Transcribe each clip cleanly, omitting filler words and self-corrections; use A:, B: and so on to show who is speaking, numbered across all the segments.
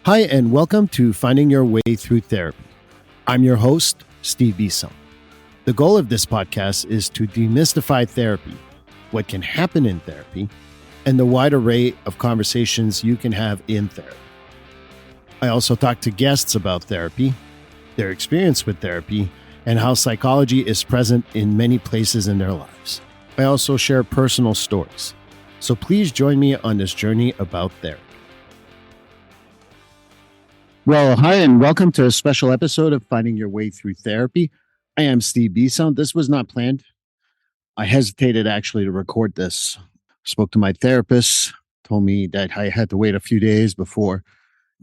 A: Hi, and welcome to Finding Your Way Through Therapy. I'm your host, Steve Bisson. The goal of this podcast is to demystify therapy, what can happen in therapy, and the wide array of conversations you can have in therapy. I also talk to guests about therapy, their experience with therapy, and how psychology is present in many places in their lives. I also share personal stories. So please join me on this journey about therapy. Well, hi, and welcome to a special episode of Finding Your Way Through Therapy. I am Steve Bisson. This was not planned. I hesitated actually to record this. Spoke to my therapist, told me that I had to wait a few days before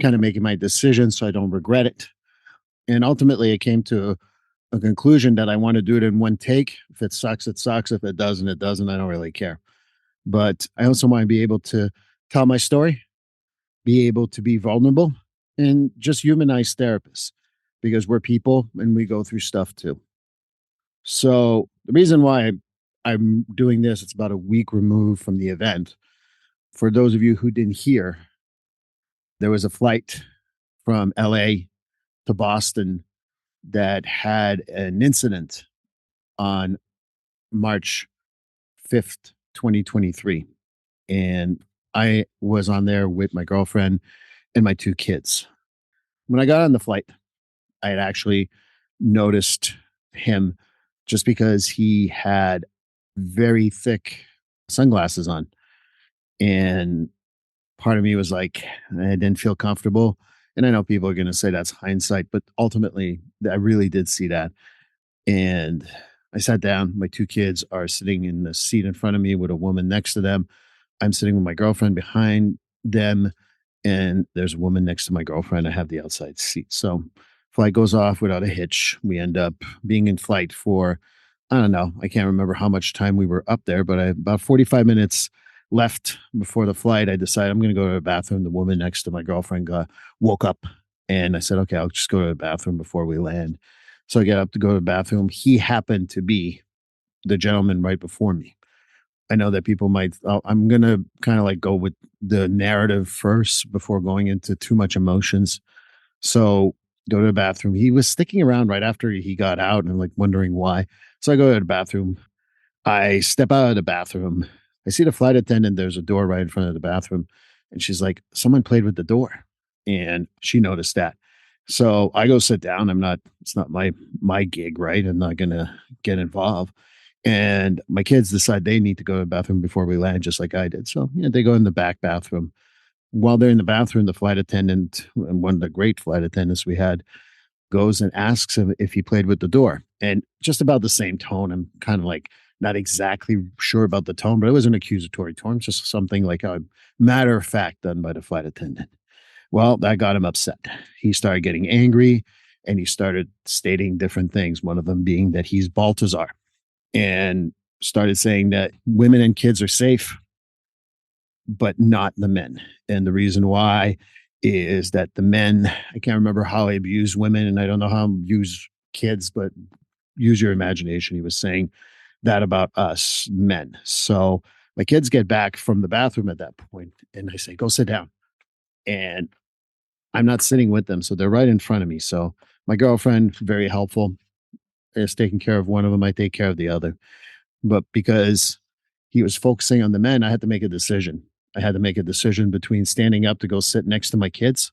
A: kind of making my decision so I don't regret it. And ultimately, I came to a conclusion that I want to do it in one take. If it sucks, it sucks. If it doesn't, it doesn't. I don't really care. But I also want to be able to tell my story, be able to be vulnerable, and just humanize therapists because we're people and we go through stuff too. So the reason why I'm doing this, it's about a week removed from the event. For those of you who didn't hear, there was a flight from LA to Boston that had an incident on March 5th, 2023. And I was on there with my girlfriend and my two kids. When I got on the flight, I had actually noticed him just because he had very thick sunglasses on. And part of me was like, I didn't feel comfortable. And I know people are going to say that's hindsight, but ultimately, I really did see that. And I sat down. My two kids are sitting in the seat in front of me with a woman next to them. I'm sitting with my girlfriend behind them. And there's a woman next to my girlfriend. I have the outside seat. So flight goes off without a hitch. We end up being in flight for, I don't know, I can't remember how much time we were up there, but about 45 minutes left before the flight. I decided I'm going to go to the bathroom. The woman next to my girlfriend woke up and I said, okay, I'll just go to the bathroom before we land. So I get up to go to the bathroom. He happened to be the gentleman right before me. I know that people might, I'm going to kind of like go with the narrative first before going into too much emotions. So go to the bathroom. He was sticking around right after he got out and I'm like wondering why. So I go to the bathroom. I step out of the bathroom. I see the flight attendant. There's a door right in front of the bathroom. And she's like, someone played with the door. And she noticed that. So I go sit down. It's not my gig, right? I'm not going to get involved. And my kids decide they need to go to the bathroom before we land, just like I did. So they go in the back bathroom. While they're in the bathroom, the flight attendant, and one of the great flight attendants we had, goes and asks him if he played with the door. And just about the same tone. I'm kind of like not exactly sure about the tone, but it was an accusatory tone, just something like a matter of fact done by the flight attendant. Well, that got him upset. He started getting angry and he started stating different things, one of them being that he's Baltazar, and started saying that women and kids are safe, but not the men. And the reason why is that the men, I can't remember how he abused women and I don't know how he abused kids, but use your imagination. He was saying that about us men. So my kids get back from the bathroom at that point and I say, go sit down. And I'm not sitting with them. So they're right in front of me. So my girlfriend, very helpful, is taking care of one of them. I take care of the other. But because he was focusing on the men, I had to make a decision. I had to make a decision between standing up to go sit next to my kids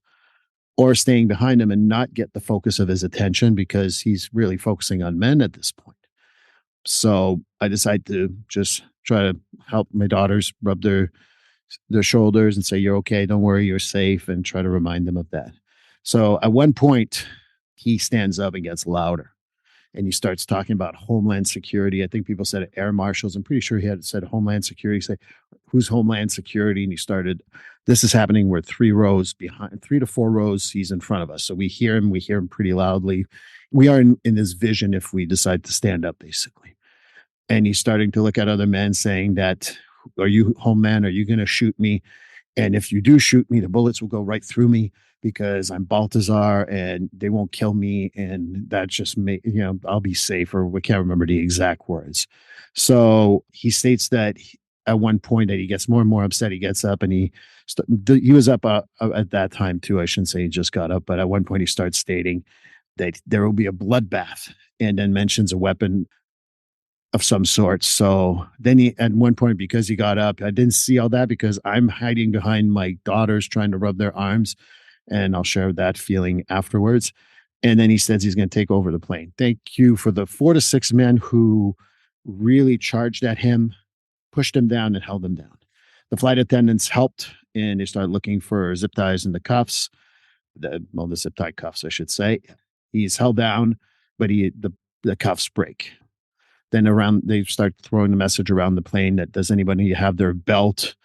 A: or staying behind him and not get the focus of his attention because he's really focusing on men at this point. So I decided to just try to help my daughters rub their shoulders and say, you're okay. Don't worry. You're safe. And try to remind them of that. So at one point, he stands up and gets louder. And he starts talking about Homeland Security. I think people said air marshals. I'm pretty sure he had said Homeland Security. Say, who's Homeland Security? And he started, this is happening. We're 3 to 4 rows. He's in front of us. So we hear him pretty loudly. We are in this vision if we decide to stand up, basically. And he's starting to look at other men saying that, are you Homeland? Are you going to shoot me? And if you do shoot me, the bullets will go right through me because I'm Baltazar and they won't kill me. And that just I'll be safe, or we can't remember the exact words. So he states that at one point that he gets more and more upset. He gets up and he was up at that time too. I shouldn't say he just got up, but at one point he starts stating that there will be a bloodbath, and then mentions a weapon of some sort. So then he, at one point, because he got up, I didn't see all that because I'm hiding behind my daughters trying to rub their arms, and I'll share that feeling afterwards. And then he says he's going to take over the plane. Thank you for the 4 to 6 men who really charged at him, pushed him down, and held him down. The flight attendants helped, and they started looking for zip ties and the cuffs. The zip tie cuffs, I should say. He's held down, but the cuffs break. Then around, they start throwing the message around the plane that does anybody have their belt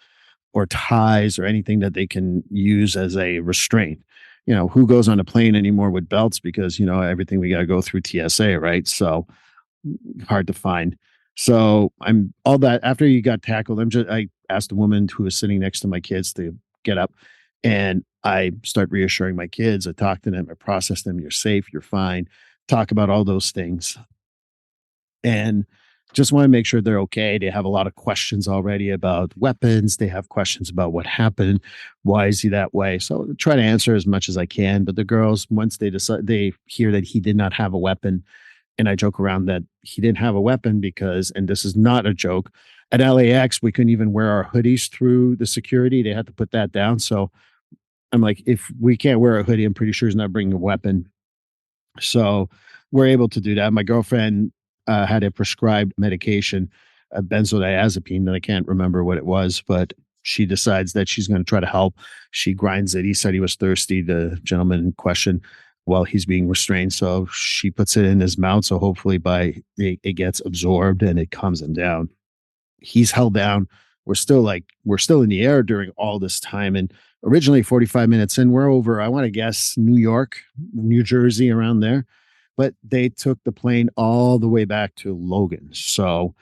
A: or ties or anything that they can use as a restraint. Who goes on a plane anymore with belts, because everything we got to go through TSA, right? So hard to find. So I'm all that after you got tackled. I asked a woman who was sitting next to my kids to get up, and I start reassuring my kids. I talk to them, I process them. You're safe, you're fine. Talk about all those things, and just want to make sure they're okay. They have a lot of questions already about weapons. They have questions about what happened. Why is he that way? So I try to answer as much as I can. But the girls, once they hear that he did not have a weapon, and I joke around that he didn't have a weapon because, and this is not a joke, at LAX, we couldn't even wear our hoodies through the security. They had to put that down. So I'm like, if we can't wear a hoodie, I'm pretty sure he's not bringing a weapon. So we're able to do that. My girlfriend had a prescribed medication, a benzodiazepine that I can't remember what it was, but she decides that she's going to try to help. She grinds it. He said he was thirsty, the gentleman in question, while he's being restrained. So she puts it in his mouth. So hopefully it gets absorbed and it calms him down. He's held down. We're still in the air during all this time. And originally 45 minutes in, we're over, I want to guess, New York, New Jersey, around there. But they took the plane all the way back to Logan. So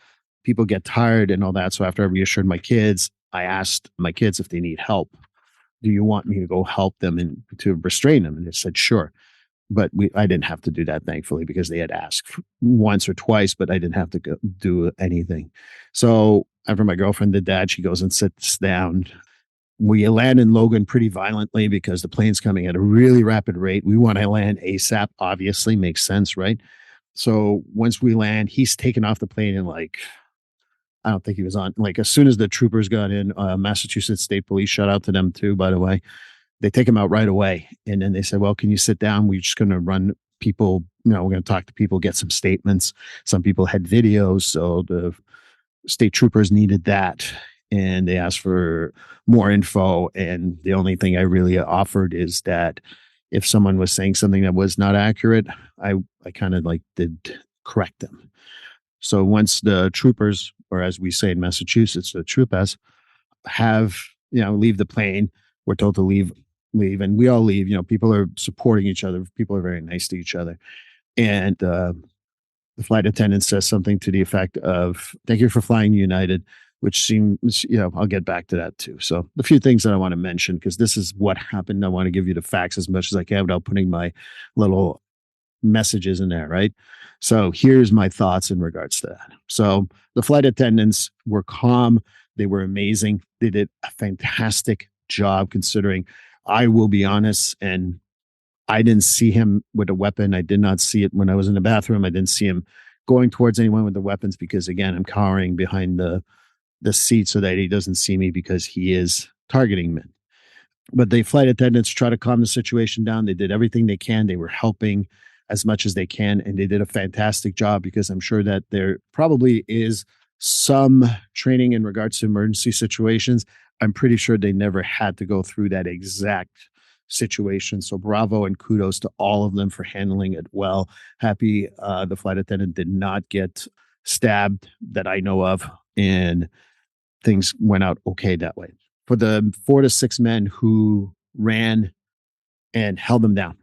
A: people get tired and all that. So after I reassured my kids, I asked my kids if they need help. Do you want me to go help them and to restrain them? And they said, sure. But I didn't have to do that, thankfully, because they had asked once or twice, but I didn't have to do anything. So after my girlfriend did that, she goes and sits down. We land in Logan pretty violently because the plane's coming at a really rapid rate. We want to land ASAP, obviously, makes sense, right? So once we land, he's taken off the plane and I don't think he was on. Like as soon as the troopers got in, Massachusetts State Police, shout out to them too, by the way. They take him out right away. And then they said, well, can you sit down? We're just going to run people, we're going to talk to people, get some statements. Some people had videos. So the state troopers needed that. And they asked for more info. And the only thing I really offered is that if someone was saying something that was not accurate, I kind of did correct them. So once the troopers, or as we say in Massachusetts, the troopers have, leave the plane, we're told to leave, and we all leave. People are supporting each other. People are very nice to each other. And the flight attendant says something to the effect of, thank you for flying United, which seems, I'll get back to that too. So a few things that I want to mention, because this is what happened. I want to give you the facts as much as I can without putting my little messages in there, right? So here's my thoughts in regards to that. So the flight attendants were calm. They were amazing. They did a fantastic job, considering, I will be honest, and I didn't see him with a weapon. I did not see it when I was in the bathroom. I didn't see him going towards anyone with the weapons because, again, I'm cowering behind the seat so that he doesn't see me, because he is targeting men. But the flight attendants try to calm the situation down. They did everything they can. They were helping as much as they can, and they did a fantastic job, because I'm sure that there probably is some training in regards to emergency situations. I'm pretty sure they never had to go through that exact situation. So bravo and kudos to all of them for handling it well. Happy the flight attendant did not get stabbed that I know of, and things went out okay that way. For the 4 to 6 men who ran and held them down,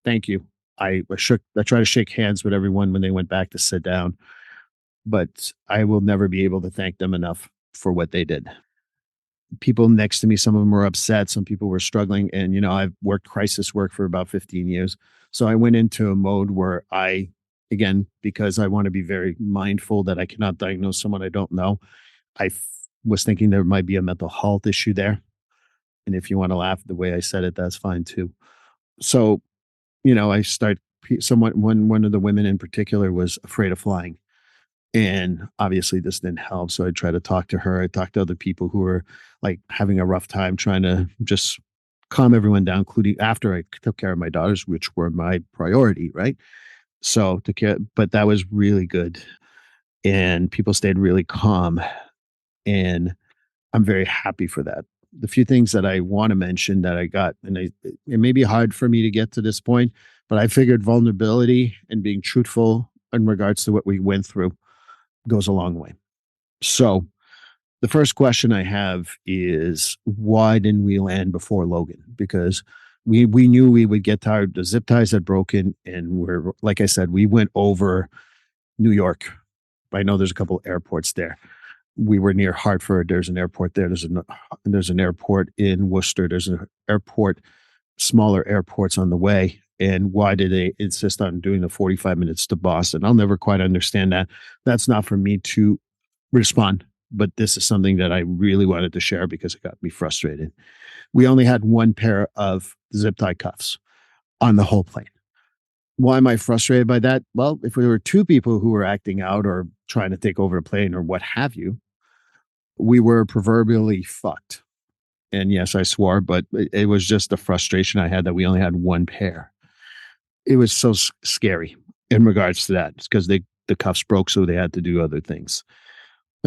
A: thank you. I tried to shake hands with everyone when they went back to sit down, but I will never be able to thank them enough for what they did. People next to me, some of them were upset. Some people were struggling. And, I've worked crisis work for about 15 years. So I went into a mode where again, because I want to be very mindful that I cannot diagnose someone I don't know, I was thinking there might be a mental health issue there. And if you want to laugh the way I said it, that's fine too. So, I start someone one of the women in particular was afraid of flying. And obviously this didn't help. So I tried to talk to her. I talked to other people who were like having a rough time trying to just calm everyone down, including after I took care of my daughters, which were my priority, right? So to care, but that was really good. And people stayed really calm. And I'm very happy for that. The few things that I want to mention that I got, and it may be hard for me to get to this point, but I figured vulnerability and being truthful in regards to what we went through goes a long way. So the first question I have is why didn't we land before Logan? Because we knew we would get tired. The zip ties had broken, and we're like I said, we went over New York. I know there's a couple airports there. We were near Hartford. There's an airport there. There's an airport in Worcester. There's an airport, smaller airports on the way. And why did they insist on doing the 45 minutes to Boston? I'll never quite understand that. That's not for me to respond, but this is something that I really wanted to share because it got me frustrated. We only had one pair of zip tie cuffs on the whole plane. Why am I frustrated by that? Well, if there were two people who were acting out or trying to take over a plane or what have you, we were proverbially fucked. And yes, I swore, but it was just the frustration I had that we only had one pair. It was so scary in regards to that. It's because the cuffs broke, so they had to do other things.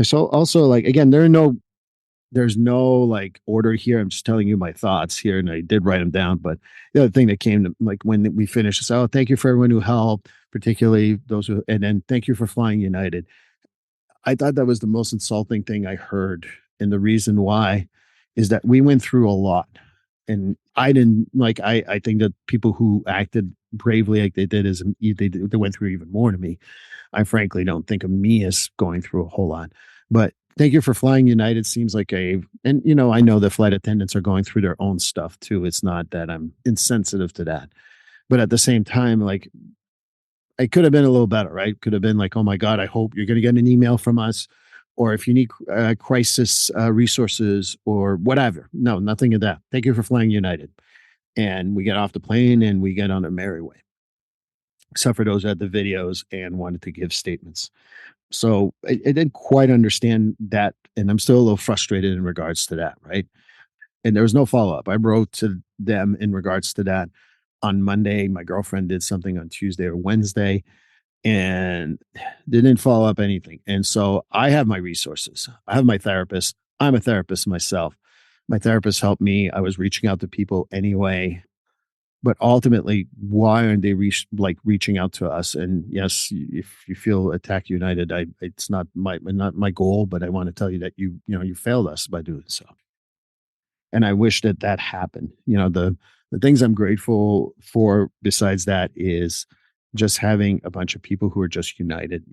A: So also, like again, there's no like order here. I'm just telling you my thoughts here, and I did write them down. But the other thing that came to like when we finished this, oh, thank you for everyone who helped, particularly those who, and then thank you for flying United. I thought that was the most insulting thing I heard. And the reason why is that we went through a lot. And I didn't like, I think that people who acted bravely like they did is they went through even more to me. I frankly don't think of me as going through a whole lot. But thank you for flying United seems like and I know the flight attendants are going through their own stuff too. It's not that I'm insensitive to that. But at the same time, like it could have been a little better, right? Could have been like, oh my God, I hope you're going to get an email from us. Or if you need crisis resources or whatever. No, nothing of that. Thank you for flying United. And we get off the plane and we get on a merry way. Except for those who had the videos and wanted to give statements. So I didn't quite understand that. And I'm still a little frustrated in regards to that, right? And there was no follow up. I wrote to them in regards to that on Monday. My girlfriend did something on Tuesday or Wednesday and didn't follow up anything. And so I have my resources. I have my therapist. I'm a therapist myself. My therapist helped me. I was reaching out to people anyway. But ultimately, why aren't they reaching out to us? And yes, if you feel Attack United, it's not my goal, but I want to tell you that you failed us by doing so. And I wish that happened. The things I'm grateful for besides that is just having a bunch of people who are just united.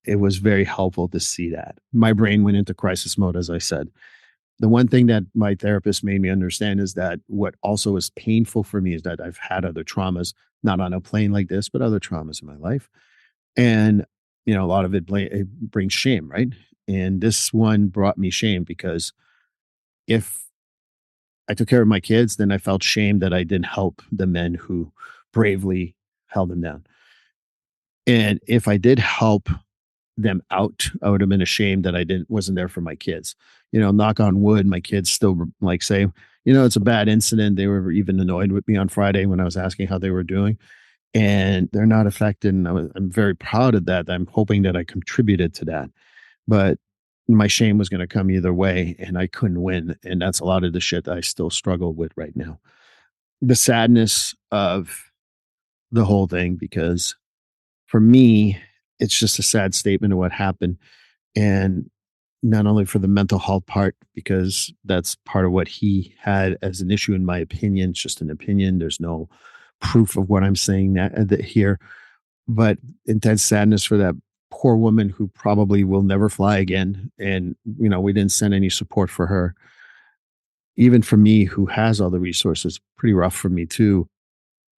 A: It was very helpful to see that. My brain went into crisis mode, as I said. The one thing that my therapist made me understand is that what also is painful for me is that I've had other traumas, not on a plane like this, but other traumas in my life. And, a lot of it brings shame, right? And this one brought me shame because if I took care of my kids, then I felt shame that I didn't help the men who bravely held them down. And if I did help them out, I would have been ashamed that I wasn't there for my kids. Knock on wood, my kids still like say, it's a bad incident. They were even annoyed with me on Friday when I was asking how they were doing, and they're not affected. And I'm very proud of that. I'm hoping that I contributed to that, but my shame was going to come either way, and I couldn't win. And that's a lot of the shit that I still struggle with right now. The sadness of the whole thing, because for me, it's just a sad statement of what happened. And not only for the mental health part, because that's part of what he had as an issue, in my opinion. It's just an opinion. There's no proof of what I'm saying that here, but intense sadness for that poor woman who probably will never fly again. And, we didn't send any support for her. Even for me, who has all the resources, pretty rough for me too.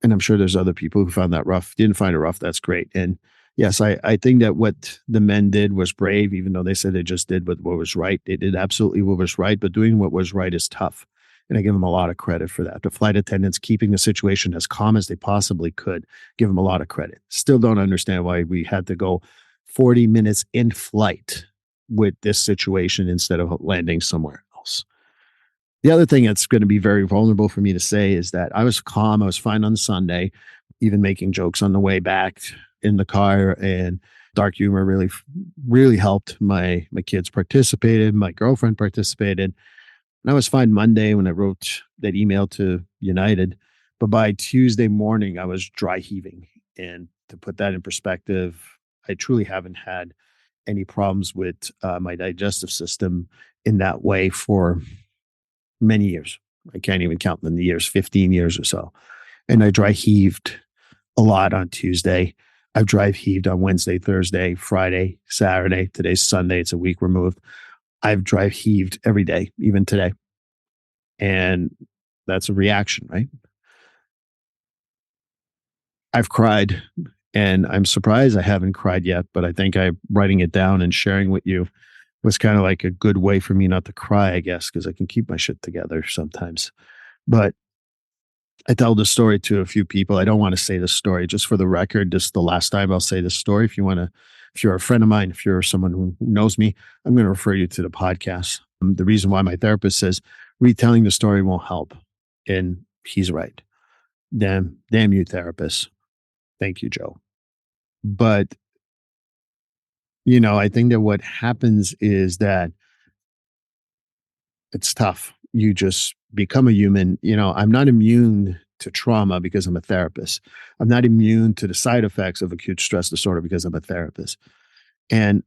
A: And I'm sure there's other people who found that rough. Didn't find it rough. That's great. And, Yes, I think that what the men did was brave, even though they said they just did what was right. They did absolutely what was right, but doing what was right is tough. And I give them a lot of credit for that. The flight attendants keeping the situation as calm as they possibly could, give them a lot of credit. Still don't understand why we had to go 40 minutes in flight with this situation instead of landing somewhere else. The other thing that's going to be very vulnerable for me to say is that I was calm. I was fine on Sunday, even making jokes on the way back in the car, and dark humor really helped. My kids participated, my girlfriend participated, and I was fine Monday when I wrote that email to United. But by Tuesday morning, I was dry heaving. And to put that in perspective, I truly haven't had any problems with my digestive system in that way for many years. I can't even count them the years, 15 years or so. And I dry heaved a lot on Tuesday. I've dry heaved on Wednesday, Thursday, Friday, Saturday. Today's Sunday. It's a week removed. I've dry heaved every day, even today. And that's a reaction, right? I've cried, and I'm surprised I haven't cried yet, but I think I writing it down and sharing with you was kind of like a good way for me not to cry, I guess, because I can keep my shit together sometimes. But I tell this story to a few people. I don't want to say this story just for the record. This is the last time I'll say this story. If you want to, if you're a friend of mine, if you're someone who knows me, I'm going to refer you to the podcast. The reason why my therapist says retelling the story won't help. And he's right. Damn you, therapist. Thank you, Joe. But, I think that what happens is that it's tough. You just become a human. I'm not immune to trauma because I'm a therapist. I'm not immune to the side effects of acute stress disorder because I'm a therapist. And,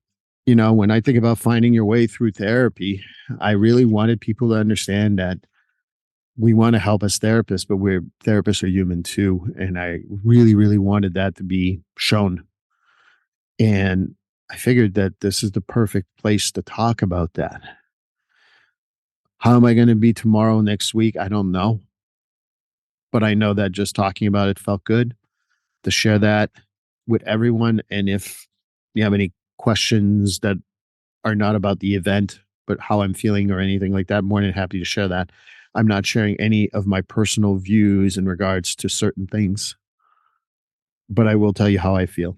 A: when I think about finding your way through therapy, I really wanted people to understand that we want to help as therapists, but we're therapists are human too. And I really, really wanted that to be shown. And I figured that this is the perfect place to talk about that. How am I going to be tomorrow, next week? I don't know. But I know that just talking about it felt good to share that with everyone. And if you have any questions that are not about the event, but how I'm feeling or anything like that, more than happy to share that. I'm not sharing any of my personal views in regards to certain things, but I will tell you how I feel.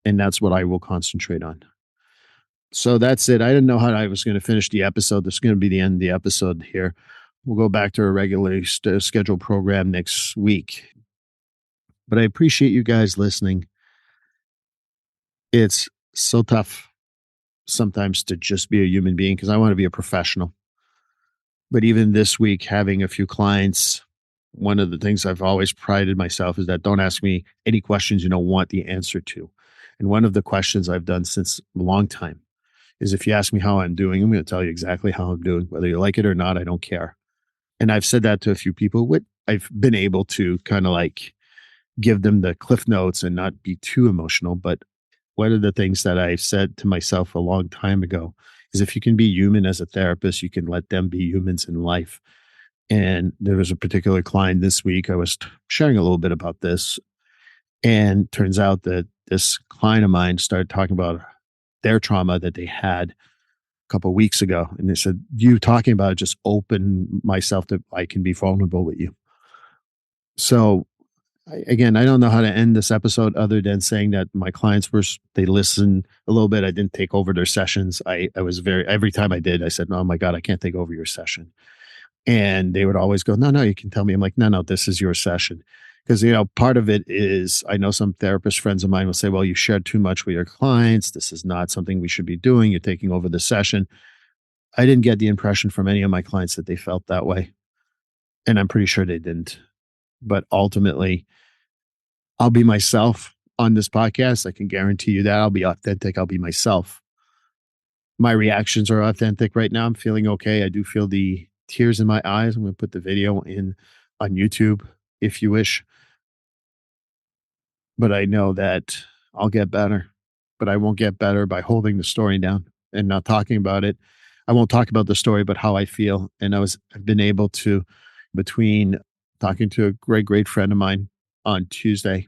A: And that's what I will concentrate on. So that's it. I didn't know how I was going to finish the episode. This is going to be the end of the episode here. We'll go back to our regularly scheduled program next week. But I appreciate you guys listening. It's so tough sometimes to just be a human being because I want to be a professional. But even this week, having a few clients, one of the things I've always prided myself is that don't ask me any questions you don't want the answer to. And one of the questions I've done since a long time is if you ask me how I'm doing, I'm going to tell you exactly how I'm doing. Whether you like it or not, I don't care. And I've said that to a few people. I've been able to kind of like give them the cliff notes and not be too emotional. But one of the things that I said to myself a long time ago is if you can be human as a therapist, you can let them be humans in life. And there was a particular client this week. I was sharing a little bit about this. And turns out that this client of mine started talking about their trauma that they had a couple of weeks ago. And they said, you talking about it just opened myself to I can be vulnerable with you. So again, I don't know how to end this episode other than saying that my clients they listened a little bit. I didn't take over their sessions. I was every time I did, I said, oh my God, I can't take over your session. And they would always go, no, you can tell me. I'm like, no, this is your session. Because, part of it is I know some therapist friends of mine will say, well, you shared too much with your clients. This is not something we should be doing. You're taking over the session. I didn't get the impression from any of my clients that they felt that way. And I'm pretty sure they didn't. But ultimately, I'll be myself on this podcast. I can guarantee you that I'll be authentic. I'll be myself. My reactions are authentic right now. I'm feeling okay. I do feel the tears in my eyes. I'm going to put the video in on YouTube if you wish. But I know that I'll get better. But I won't get better by holding the story down and not talking about it. I won't talk about the story, but how I feel. And I've been able to, between talking to a great friend of mine on Tuesday,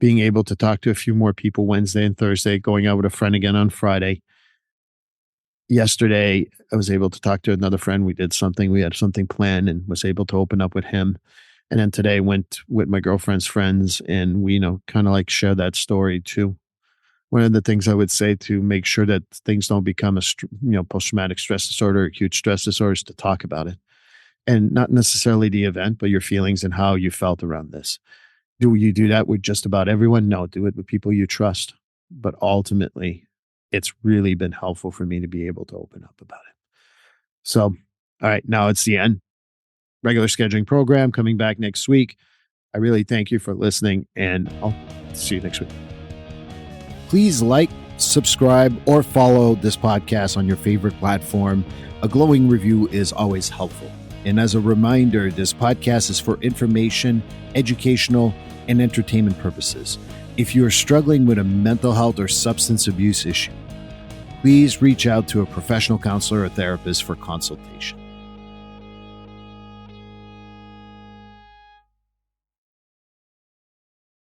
A: being able to talk to a few more people Wednesday and Thursday, going out with a friend again on Friday. Yesterday, I was able to talk to another friend. We had something planned and was able to open up with him. And then today went with my girlfriend's friends and we, kind of like share that story too. One of the things I would say to make sure that things don't become post-traumatic stress disorder, acute stress disorder is to talk about it. And not necessarily the event, but your feelings and how you felt around this. Do you do that with just about everyone? No, do it with people you trust. But ultimately, it's really been helpful for me to be able to open up about it. So, all right, now it's the end. Regular scheduling program coming back next week. I really thank you for listening, and I'll see you next week. Please like, subscribe, or follow this podcast on your favorite platform. A glowing review is always helpful. And as a reminder, this podcast is for information, educational, and entertainment purposes. If you are struggling with a mental health or substance abuse issue, please reach out to a professional counselor or therapist for consultation.